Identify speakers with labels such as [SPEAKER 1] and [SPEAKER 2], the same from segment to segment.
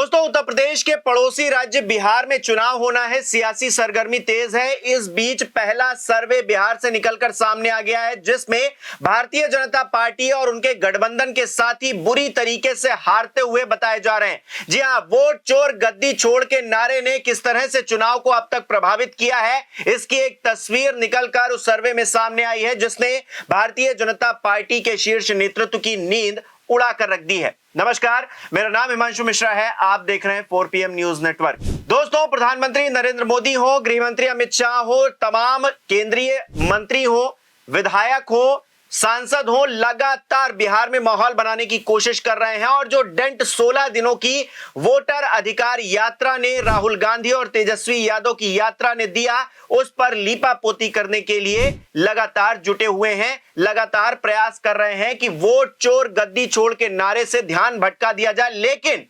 [SPEAKER 1] दोस्तों, उत्तर प्रदेश के पड़ोसी राज्य बिहार में चुनाव होना है। सियासी सरगर्मी तेज है। इस बीच पहला सर्वे बिहार से निकलकर सामने आ गया है, जिसमें भारतीय जनता पार्टी और उनके गठबंधन के साथी बुरी तरीके से हारते हुए बताए जा रहे हैं। जी हां, वोट चोर गद्दी छोड़ के नारे ने किस तरह से चुनाव को अब तक प्रभावित किया है, इसकी एक तस्वीर निकलकर उस सर्वे में सामने आई है, जिसने भारतीय जनता पार्टी के शीर्ष नेतृत्व की नींद उड़ा कर रख दी है। नमस्कार, मेरा नाम हिमांशु मिश्रा है। आप देख रहे हैं 4 PM न्यूज नेटवर्क। दोस्तों, प्रधानमंत्री नरेंद्र मोदी हो, गृह मंत्री अमित शाह हो, तमाम केंद्रीय मंत्री हो, विधायक हो, सांसद हो, लगातार बिहार में माहौल बनाने की कोशिश कर रहे हैं। और जो डेंट 16 दिनों की वोटर अधिकार यात्रा ने राहुल गांधी और तेजस्वी यादव की यात्रा ने दिया, उस पर लीपापोती करने के लिए लगातार जुटे हुए हैं, लगातार प्रयास कर रहे हैं कि वोट चोर गद्दी छोड़ के नारे से ध्यान भटका दिया जाए। लेकिन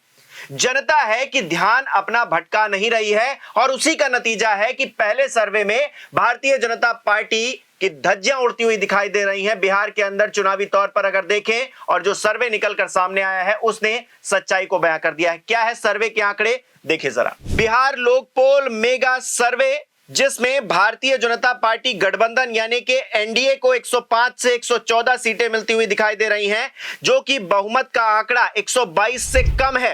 [SPEAKER 1] जनता है कि ध्यान अपना भटका नहीं रही है, और उसी का नतीजा है कि पहले सर्वे में भारतीय जनता पार्टी की धज्जियां उड़ती हुई दिखाई दे रही हैं बिहार के अंदर चुनावी तौर पर अगर देखें। और जो सर्वे निकलकर सामने आया है उसने सच्चाई को बयां कर दिया है। क्या है सर्वे के आंकड़े, देखिए जरा। बिहार लोकपोल मेगा सर्वे, जिसमें भारतीय जनता पार्टी गठबंधन यानी कि एनडीए को 105 से 114 सीटें मिलती हुई दिखाई दे रही हैं, जो कि बहुमत का आंकड़ा 122 से कम है।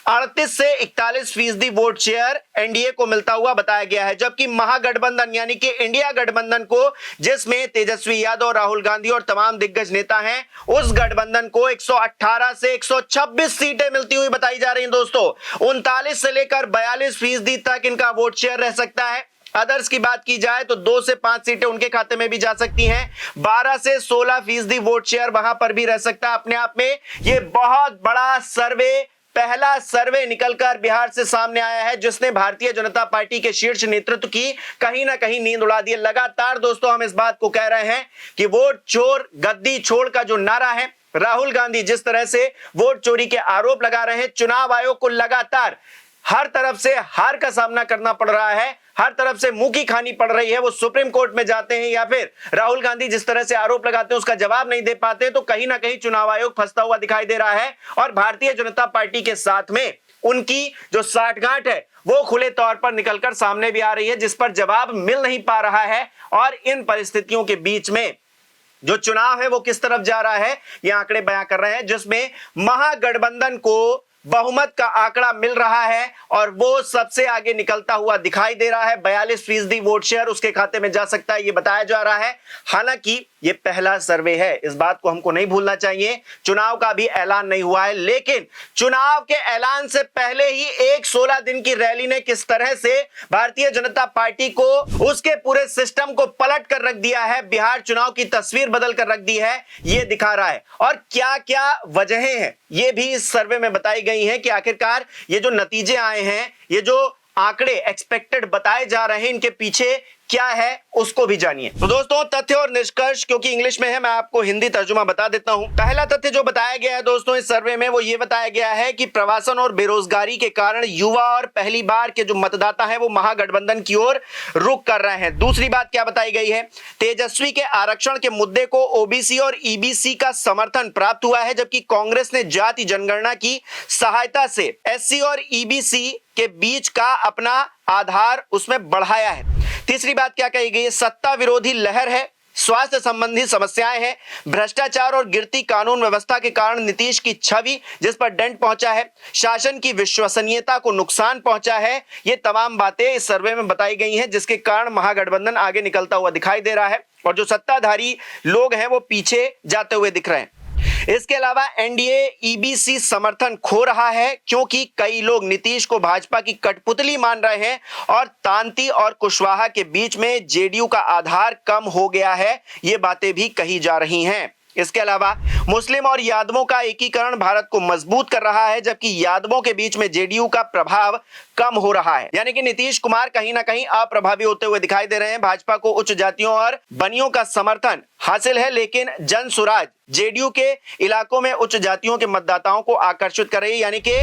[SPEAKER 1] 38 से 41% वोट शेयर एनडीए को मिलता हुआ बताया गया है। जबकि महागठबंधन यानी कि इंडिया गठबंधन को, जिसमें तेजस्वी यादव, राहुल गांधी और तमाम दिग्गज नेता हैं, उस गठबंधन को 118 से 126 सीटें मिलती हुई बताई जा रही हैं। दोस्तों, 39 से लेकर 42% तक इनका वोट शेयर रह सकता है। अदर्स की बात की जाए तो 2 से 5 सीटें उनके खाते में भी जा सकती हैं। 12 से 16% वोट शेयर वहां पर भी रह सकता है। अपने आप में यह बहुत बड़ा सर्वे, पहला सर्वे निकलकर बिहार से सामने आया है, जिसने भारतीय जनता पार्टी के शीर्ष नेतृत्व की कहीं ना कहीं नींद उड़ा दी है। लगातार दोस्तों हम इस बात को कह रहे हैं कि वोट चोर गद्दी छोड़ का जो नारा है, राहुल गांधी जिस तरह से वोट चोरी के आरोप लगा रहे हैं, चुनाव आयोग को लगातार हर तरफ से हार का सामना करना पड़ रहा है, हर तरफ से मुंह की खानी पड़ रही है। वो सुप्रीम कोर्ट में जाते हैं या फिर राहुल गांधी जिस तरह से आरोप लगाते हैं उसका जवाब नहीं दे पाते, तो कहीं ना कहीं चुनाव आयोग फंसता हुआ दिखाई दे रहा है। और भारतीय जनता पार्टी के साथ में उनकी जो साठगांठ है वो खुले तौर पर निकलकर सामने भी आ रही है, जिस पर जवाब मिल नहीं पा रहा है। और इन परिस्थितियों के बीच में जो चुनाव है वो किस तरफ जा रहा है, ये आंकड़े बयां कर रहे हैं, जिसमें महागठबंधन को बहुमत का आंकड़ा मिल रहा है और वो सबसे आगे निकलता हुआ दिखाई दे रहा है। 42% वोट शेयर उसके खाते में जा सकता है, ये बताया जा रहा है। हालांकि ये पहला सर्वे है, इस बात को हमको नहीं भूलना चाहिए। चुनाव का भी ऐलान नहीं हुआ है, लेकिन चुनाव के ऐलान से पहले ही एक 16 दिन की रैली ने किस तरह से भारतीय जनता पार्टी को, उसके पूरे सिस्टम को पलट कर रख दिया है, बिहार चुनाव की तस्वीर बदल कर रख दी है, ये दिखा रहा है। और क्या क्या वजहें हैं ये भी इस सर्वे में बताई गई हैं कि आखिरकार ये जो नतीजे आए हैं, ये जो आंकड़े एक्सपेक्टेड बताए जा रहे हैं, इनके पीछे क्या है उसको भी जानिए। तो दोस्तों, तथ्य और निष्कर्ष क्योंकि इंग्लिश में है, मैं आपको हिंदी तर्जुमा बता देता हूं। पहला तथ्य जो बताया गया है दोस्तों इस सर्वे में, वो ये बताया गया है कि प्रवासन और बेरोजगारी के कारण युवा और पहली बार के जो मतदाता है वो महागठबंधन की ओर रुख कर रहे हैं। दूसरी बात क्या बताई गई है, तेजस्वी के आरक्षण के मुद्दे को ओबीसी और ईबीसी का समर्थन प्राप्त हुआ है, जबकि कांग्रेस ने जाति जनगणना की सहायता से एससी और ईबीसी के बीच का अपना आधार उसमें बढ़ाया है। तीसरी बात क्या कही गई है, सत्ता विरोधी लहर है, स्वास्थ्य संबंधी समस्याएं हैं, भ्रष्टाचार और गिरती कानून व्यवस्था के कारण नीतीश की छवि जिस पर डेंट पहुंचा है, शासन की विश्वसनीयता को नुकसान पहुंचा है। ये तमाम बातें इस सर्वे में बताई गई हैं, जिसके कारण महागठबंधन आगे निकलता हुआ दिखाई दे रहा है और जो सत्ताधारी लोग हैं वो पीछे जाते हुए दिख रहे हैं। इसके अलावा एनडीए ईबीसी समर्थन खो रहा है, क्योंकि कई लोग नीतीश को भाजपा की कठपुतली मान रहे हैं और तांती और कुशवाहा के बीच में जेडीयू का आधार कम हो गया है, ये बातें भी कही जा रही हैं। इसके अलावा मुस्लिम और यादवों का एकीकरण भारत को मजबूत कर रहा है, जबकि यादवों के बीच में जेडीयू का प्रभाव कम हो रहा है। यानी कि नीतीश कुमार कहीं ना कहीं अप्रभावी होते हुए दिखाई दे रहे हैं। भाजपा को उच्च जातियों और बनियों का समर्थन हासिल है, लेकिन जन सुराज जेडीयू के इलाकों में उच्च जातियों के मतदाताओं को आकर्षित कर रही है। यानी कि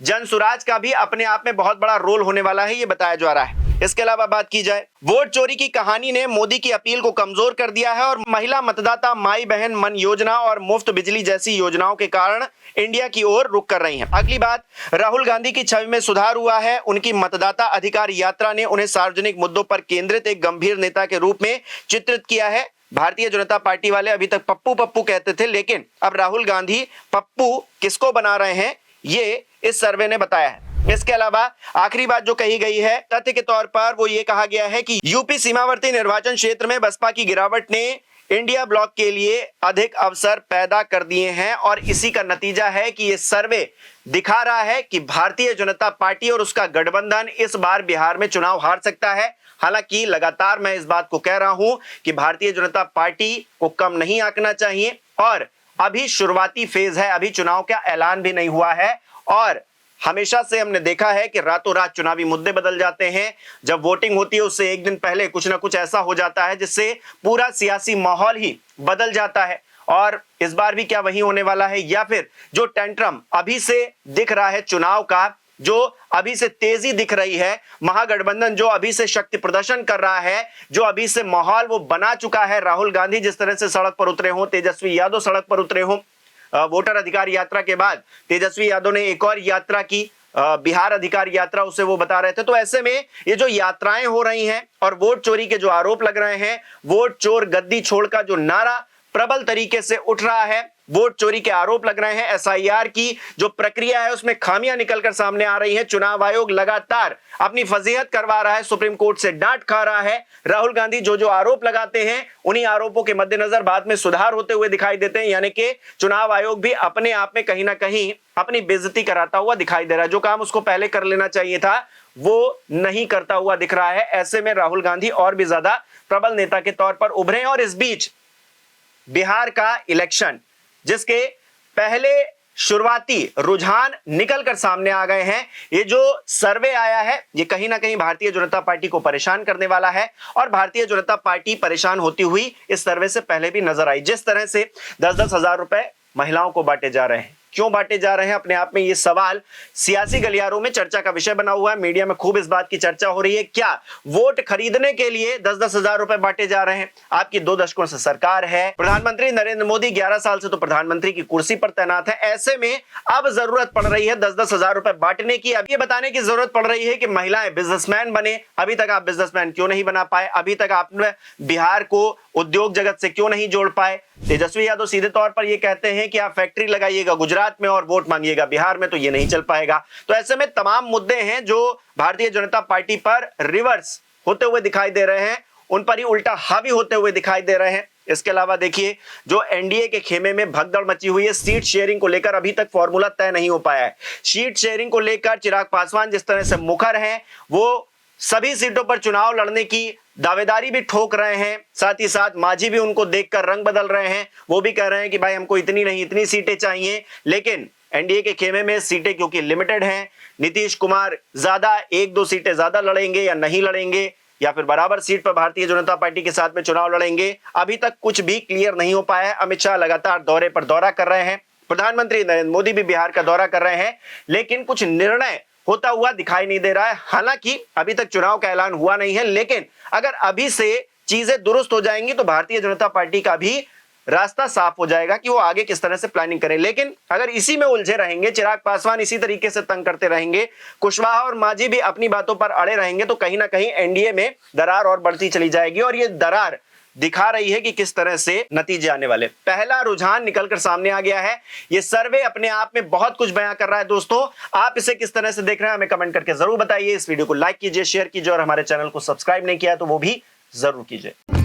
[SPEAKER 1] जन सुराज का भी अपने आप में बहुत बड़ा रोल होने वाला है, ये बताया जा रहा है। इसके अलावा बात की जाए, वोट चोरी की कहानी ने मोदी की अपील को कमजोर कर दिया है और महिला मतदाता माई बहन मन योजना और मुफ्त बिजली जैसी योजनाओं के कारण इंडिया की ओर रुख कर रही हैं। अगली बात, राहुल गांधी की छवि में सुधार हुआ है। उनकी मतदाता अधिकार यात्रा ने उन्हें सार्वजनिक मुद्दों पर केंद्रित एक गंभीर नेता के रूप में चित्रित किया है। भारतीय जनता पार्टी वाले अभी तक पप्पू पप्पू कहते थे, लेकिन अब राहुल गांधी पप्पू किसको बना रहे हैं, ये इस सर्वे ने बताया है। इसके अलावा आखिरी बात जो कही गई है तथ्य के तौर पर, वो ये कहा गया है कि यूपी सीमावर्ती निर्वाचन क्षेत्र में बसपा की गिरावट ने इंडिया ब्लॉक के लिए अधिक अवसर पैदा कर दिए हैं और इसी का नतीजा है कि ये सर्वे दिखा रहा है कि भारतीय जनता पार्टी और उसका गठबंधन इस बार बिहार में चुनाव हार सकता है। हालांकि लगातार मैं इस बात को कह रहा हूं कि भारतीय जनता पार्टी को कम नहीं आंकना चाहिए और अभी शुरुआती फेज है, अभी चुनाव का ऐलान भी नहीं हुआ है और हमेशा से हमने देखा है कि रातों रात चुनावी मुद्दे बदल जाते हैं। जब वोटिंग होती है उससे एक दिन पहले कुछ ना कुछ ऐसा हो जाता है जिससे पूरा सियासी माहौल ही बदल जाता है और इस बार भी क्या वही होने वाला है, या फिर जो टेंट्रम अभी से दिख रहा है चुनाव का, जो अभी से तेजी दिख रही है, महागठबंधन जो अभी से शक्ति प्रदर्शन कर रहा है, जो अभी से माहौल वो बना चुका है, राहुल गांधी जिस तरह से सड़क पर उतरे हों, तेजस्वी यादव सड़क पर उतरे हों, वोटर अधिकार यात्रा के बाद तेजस्वी यादव ने एक और यात्रा की, बिहार अधिकार यात्रा, उसे वो बता रहे थे। तो ऐसे में ये जो यात्राएं हो रही हैं और वोट चोरी के जो आरोप लग रहे हैं, वोट चोर गद्दी छोड़ का जो नारा प्रबल तरीके से उठ रहा है, वोट चोरी के आरोप लग रहे हैं, एसआईआर की जो प्रक्रिया है उसमें खामियां निकलकर सामने आ रही हैं, चुनाव आयोग लगातार अपनी फजीहत करवा रहा है, सुप्रीम कोर्ट से डांट खा रहा है, राहुल गांधी जो आरोप लगाते हैं उन्हीं आरोपों के मद्देनजर बाद में सुधार होते हुए दिखाई देते हैं, यानी कि चुनाव आयोग भी अपने आप में कहीं ना कहीं अपनी बेइज्जती कराता हुआ दिखाई दे रहा है। जो काम उसको पहले कर लेना चाहिए था वो नहीं करता हुआ दिख रहा है। ऐसे में राहुल गांधी और भी ज्यादा प्रबल नेता के तौर पर उभरे हैं और इस बीच बिहार का इलेक्शन जिसके पहले शुरुआती रुझान निकलकर सामने आ गए हैं, ये जो सर्वे आया है ये कहीं ना कहीं भारतीय जनता पार्टी को परेशान करने वाला है और भारतीय जनता पार्टी परेशान होती हुई इस सर्वे से पहले भी नजर आई। जिस तरह से 10-10 हजार रुपए महिलाओं को बांटे जा रहे हैं, क्यों बांटे जा रहे हैं, अपने आप में ये सवाल सियासी गलियारों में चर्चा का विषय बना हुआ है। मीडिया में खूब इस बात की चर्चा हो रही है, क्या वोट खरीदने के लिए 10-10 हजार रुपए बांटे जा रहे हैं। आपकी 2 दशकों से सरकार है, प्रधानमंत्री नरेंद्र मोदी 11 साल से तो प्रधानमंत्री की कुर्सी पर तैनात है। ऐसे में अब जरूरत पड़ रही है 10-10 हजार रुपए बांटने की। अब ये बताने की जरूरत पड़ रही है कि महिलाएं बिजनेसमैन बने। अभी तक आप बिजनेसमैन क्यों नहीं बना पाए, अभी तक आपने बिहार को उद्योग जगत से क्यों नहीं जोड़ पाए। तेजस्वी यादव सीधे तौर पर ये कहते हैं कि आप फैक्ट्री लगाइएगा गुजरात में और वोट मांगिएगा बिहार में, तो ये नहीं चल पाएगा। तो ऐसे में तमाम मुद्दे हैं जो भारतीय जनता पार्टी पर रिवर्स होते हुए दिखाई दे रहे हैं, उन पर ही उल्टा हावी होते हुए दिखाई दे रहे हैं। इसके अलावा देखिए जो एनडीए के खेमे में भगदड़ मची हुई है, सीट शेयरिंग को लेकर अभी तक फॉर्मूला तय नहीं हो पाया है। सीट शेयरिंग को लेकर चिराग पासवान जिस तरह से मुखर हैं, वो सभी सीटों पर चुनाव लड़ने की दावेदारी भी ठोक रहे हैं, साथ ही साथ मांझी भी उनको देखकर रंग बदल रहे हैं। वो भी कह रहे हैं कि भाई हमको इतनी नहीं इतनी सीटें चाहिए, लेकिन एनडीए के खेमे में सीटें क्योंकि लिमिटेड हैं, नीतीश कुमार ज्यादा 1-2 सीटें ज्यादा लड़ेंगे या नहीं लड़ेंगे या फिर बराबर सीट पर भारतीय जनता पार्टी के साथ में चुनाव लड़ेंगे, अभी तक कुछ भी क्लियर नहीं हो पाया है। अमित शाह लगातार दौरे पर दौरा कर रहे हैं, प्रधानमंत्री नरेंद्र मोदी भी बिहार का दौरा कर रहे हैं, लेकिन कुछ निर्णय होता हुआ दिखाई नहीं दे रहा है। हालांकि अभी तक चुनाव का ऐलान हुआ नहीं है, लेकिन अगर अभी से चीजें दुरुस्त हो जाएंगी तो भारतीय जनता पार्टी का भी रास्ता साफ हो जाएगा कि वो आगे किस तरह से प्लानिंग करें। लेकिन अगर इसी में उलझे रहेंगे, चिराग पासवान इसी तरीके से तंग करते रहेंगे, कुशवाहा और मांझी भी अपनी बातों पर अड़े रहेंगे, तो कहीं ना कहीं एनडीए में दरार और बढ़ती चली जाएगी और ये दरार दिखा रही है कि किस तरह से नतीजे आने वाले। पहला रुझान निकलकर सामने आ गया है, ये सर्वे अपने आप में बहुत कुछ बयां कर रहा है। दोस्तों आप इसे किस तरह से देख रहे हैं हमें कमेंट करके जरूर बताइए। इस वीडियो को लाइक कीजिए, शेयर कीजिए और हमारे चैनल को सब्सक्राइब नहीं किया तो वो भी जरूर कीजिए।